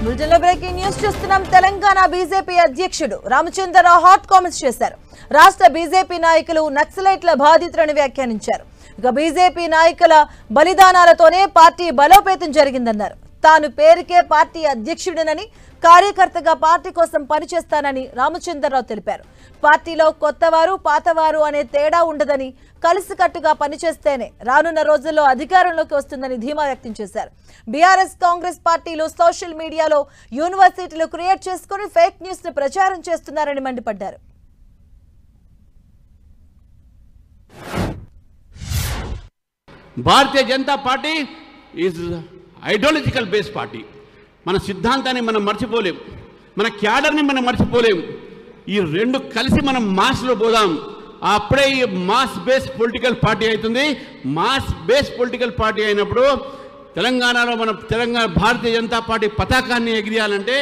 బులెటిన్లో breaking news చూస్తున్నాం. Telangana BJP అధ్యక్షుడు రామచంద్రరావు హాట్ కామెంట్స్ చేశారు. రాష్ట్ర బీజేపీ నాయకులు నక్సలైట్ల బాధితులను వ్యాఖ్యానించారు. ఇక బీజేపీ నాయకుల బలిదానాలతోనే పార్టీ బలోపేతం జరిగిందన్నారు. తాను పేరుకే పార్టీ అధ్యక్షుడినని, కార్యకర్తగా పార్టీ కోసం పనిచేస్తానని రామచంద్రరావు తెలిపారు. పార్టీలో కొత్తవారు పాతవారు అనే తేడా ఉండదని, కలిసికట్టుగా పనిచేస్తేనే రానున్న రోజుల్లో అధికారంలోకి వస్తుందని ధీమా వ్యక్తం చేశారు. బీఆర్ఎస్ కాంగ్రెస్ పార్టీలు సోషల్ మీడియాలో యూనివర్సిటీలు క్రియేట్ చేసుకుని ఫేక్ న్యూస్ ను ప్రచారం చేస్తున్నారని మండిపడ్డారు. Bharatiya Janata Party is ideological base party. మన సిద్ధాంతాన్ని మనం మర్చిపోలేం, మన క్యాడర్ని మనం మర్చిపోలేం. ఈ రెండు కలిసి మనం మాస్లో పోదాం. అప్పుడే ఈ మాస్ బేస్ పొలిటికల్ పార్టీ అవుతుంది. మాస్ బేస్ పొలిటికల్ పార్టీ అయినప్పుడు తెలంగాణలో మన భారతీయ జనతా పార్టీ పతాకాన్ని ఎగిరేయాలంటే,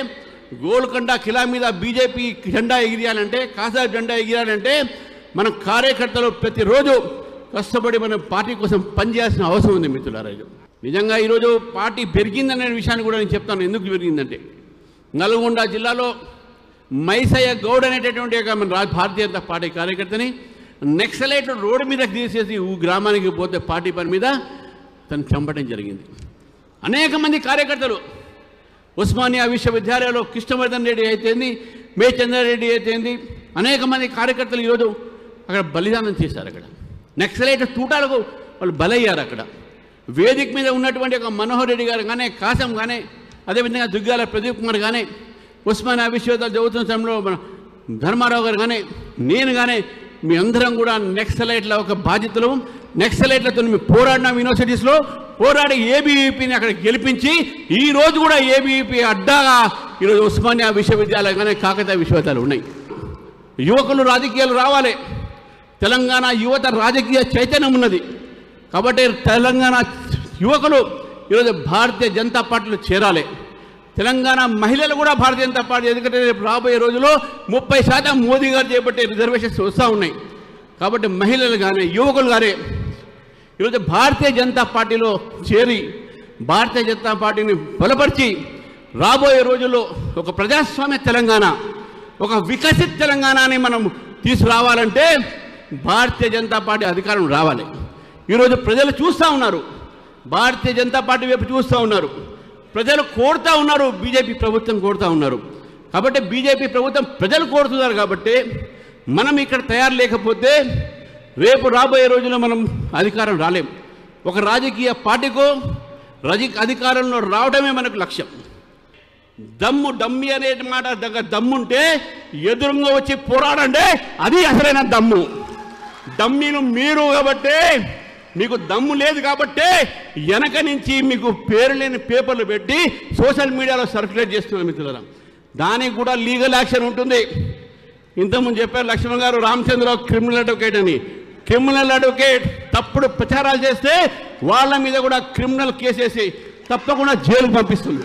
గోల్కొండ కిలా మీద బీజేపీ జెండా ఎగిరేయాలంటే, కాసార్ జెండా ఎగిరేయాలంటే మన కార్యకర్తలు ప్రతిరోజు కష్టపడి మన పార్టీ కోసం పనిచేయాల్సిన అవసరం ఉంది మిత్రులారా. నిజంగా ఈరోజు పార్టీ పెరిగిందనే విషయాన్ని కూడా నేను చెప్తాను. ఎందుకు పెరిగిందంటే, నల్గొండ జిల్లాలో మైసయ్య గౌడ్ అనేటటువంటి మన భారతీయ జనతా పార్టీ కార్యకర్తని నక్సలైట్లు రోడ్డు మీద తీసేసి గ్రామానికి పోతే పార్టీ పని మీద తను చంపడం జరిగింది. అనేక మంది కార్యకర్తలు ఉస్మానియా విశ్వవిద్యాలయంలో కృష్ణవర్ధన్ రెడ్డి అయితేంది, మే చంద్రారెడ్డి అయితేంది, అనేక మంది కార్యకర్తలు ఈరోజు అక్కడ బలిదానం చేశారు. అక్కడ నక్సలైట్ తూటాలకు వాళ్ళు బలయ్యారు. అక్కడ వేదిక మీద ఉన్నటువంటి ఒక మనోహర్ రెడ్డి గారు కానీ, కాసం కానీ, అదేవిధంగా దుగ్గాల ప్రదీప్ కుమార్ కానీ, ఉస్మానియా విశ్వవిద్యాలయం చదువుతున్న సమయంలో మన ధర్మారావు గారు కానీ, నేను కానీ, మీ అందరం కూడా నక్సలైట్ల ఒక బాధ్యతలు. నక్సలైట్లతో మేము పోరాడినాం. యూనివర్సిటీస్లో పోరాడి ఏబీవీపీని అక్కడ గెలిపించి ఈరోజు కూడా ఏబీవీపీ అడ్డాగా ఈరోజు ఉస్మానియా విశ్వవిద్యాలయం కానీ, కాకతీయ విశ్వవిద్యాలయాలు ఉన్నాయి. యువకులు రాజకీయాలు రావాలి. తెలంగాణ యువత రాజకీయ చైతన్యం ఉన్నది కాబట్టి తెలంగాణ యువకులు ఈరోజు భారతీయ జనతా పార్టీలో చేరాలి. తెలంగాణ మహిళలు కూడా భారతీయ జనతా పార్టీ, ఎందుకంటే రేపు రాబోయే రోజుల్లో 30% మోదీ గారు చేపట్టే రిజర్వేషన్స్ వస్తూ ఉన్నాయి. కాబట్టి మహిళలు కానీ, యువకులు కానీ ఈరోజు భారతీయ జనతా పార్టీలో చేరి భారతీయ జనతా పార్టీని బలపరిచి రాబోయే రోజుల్లో ఒక ప్రజాస్వామ్య తెలంగాణ, ఒక వికసిత్ తెలంగాణని మనం తీసుకురావాలంటే భారతీయ జనతా పార్టీ అధికారం రావాలి. ఈరోజు ప్రజలు చూస్తూ ఉన్నారు, భారతీయ జనతా పార్టీ వైపు చూస్తూ ఉన్నారు, ప్రజలు కోరుతూ ఉన్నారు, బీజేపీ ప్రభుత్వం కోరుతూ ఉన్నారు. కాబట్టి బీజేపీ ప్రభుత్వం ప్రజలు కోరుతున్నారు కాబట్టి మనం ఇక్కడ తయారు లేకపోతే రేపు రాబోయే రోజుల్లో మనం అధికారం రాలేం. ఒక రాజకీయ పార్టీకో అధికారంలో రావడమే మనకు లక్ష్యం. డమ్మి అనే మాట దగ్గర దమ్ముంటే ఎదురుగా వచ్చి పోరాడంటే అది అసలైన దమ్ము. డమ్మీలు మీరు కాబట్టి, మీకు దమ్ము లేదు కాబట్టి వెనక నుంచి మీకు పేరు లేని పేపర్లు పెట్టి సోషల్ మీడియాలో సర్క్యులేట్ చేస్తున్నారు మిత్రులారా. దానికి కూడా లీగల్ యాక్షన్ ఉంటుంది. ఇంతకుముందు చెప్పారు లక్ష్మణ్ గారు, రామచంద్రరావు క్రిమినల్ అడ్వకేట్ అని. క్రిమినల్ అడ్వకేట్ తప్పుడు ప్రచారాలు చేస్తే వాళ్ళ మీద కూడా క్రిమినల్ కేసేసి తప్పకుండా జైలుకు పంపిస్తుంది.